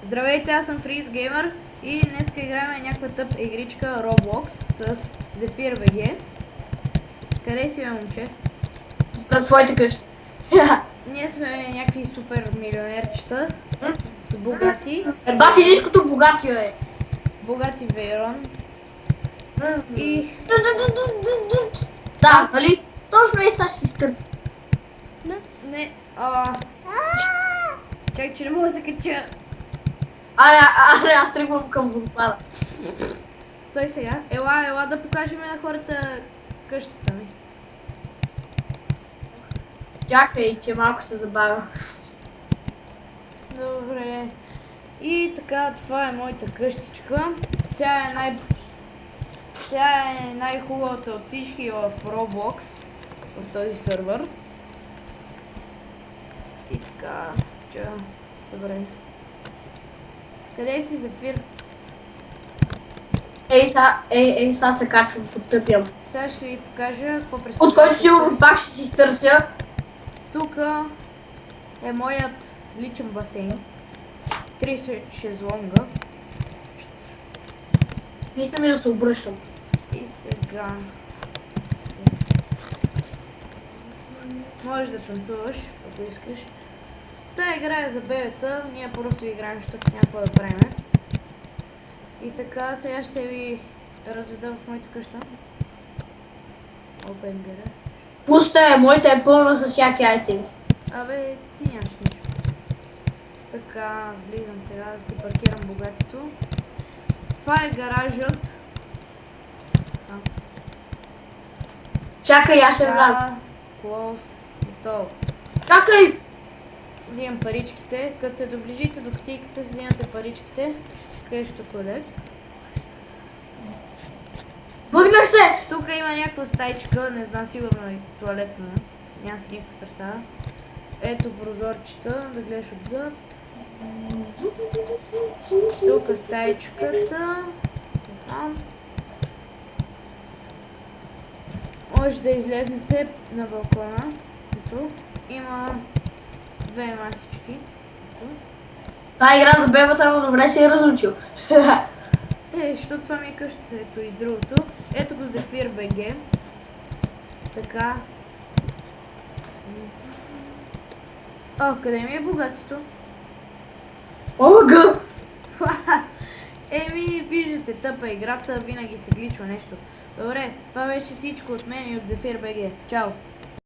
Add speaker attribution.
Speaker 1: Здравейте, аз съм Freeze Gamer и днеска играем някаква тъп игричка Roblox с Zephyr BG. Къде си, бе, момче?
Speaker 2: На твоите къщи.
Speaker 1: Ние сме някакви супер милионерчета с богати.
Speaker 2: Бати ниското богати, бе.
Speaker 1: Богати Вейрон. И...
Speaker 2: Да, нали? Точно и сега ще изтърси.
Speaker 1: Не, чакай, че не мога да се кача.
Speaker 2: Аре, аз тръгвам към водопада.
Speaker 1: Стой сега. Ела да покажем на хората къщата ми.
Speaker 2: Чакай, че малко се забавя.
Speaker 1: Добре. И така, това е моята къщичка. Тя е най-хубавата от всички в Roblox, в този сървър. И така, добре. Къде си, Зефир?
Speaker 2: Ей, сега се качвам, потъпям.
Speaker 1: Сега ще ви покажа какво представя.
Speaker 2: От който сигурно пак ще си изтърся.
Speaker 1: Тук е моят личен басейн. 30 шезлонга.
Speaker 2: Мисля ми да се обръщам.
Speaker 1: И сега... Можеш да танцуваш, ако искаш. Та игра е за бебета, ние просто играем, защото някакво да правим. И така, сега ще ви разведа в моята къща. Open гара.
Speaker 2: Пуста е, моята е пълна с всяки айтеми.
Speaker 1: Абе, ти нямаш нищо. Така, влизам сега да си паркирам богатито. Това е гаражът.
Speaker 2: Чакай, аз ще вляза.
Speaker 1: Клоус, готово.
Speaker 2: Чакай!
Speaker 1: Взимам паричките. Като се доближите до кутийката, си взимате паричките. Където колект.
Speaker 2: Въгнах се!
Speaker 1: Тук има някаква стайчка, не знам, сигурно е туалетна. Няма си никаква представа. Ето прозорчета, да гледаш отзад. Тук е стайчката. Може да излезнете на балкона. Ето. Има две масички.
Speaker 2: Та игра за бебата, но добре си е разучил.
Speaker 1: Що това ми е къщата? Ето и другото. Ето го Zephyr BG. Така. Къде ми е богатито?
Speaker 2: Ога!
Speaker 1: Еми, виждате, тъпа играта, винаги се гличва нещо. Добре, това беше всичко от мен и от Zephyr BG. Чао!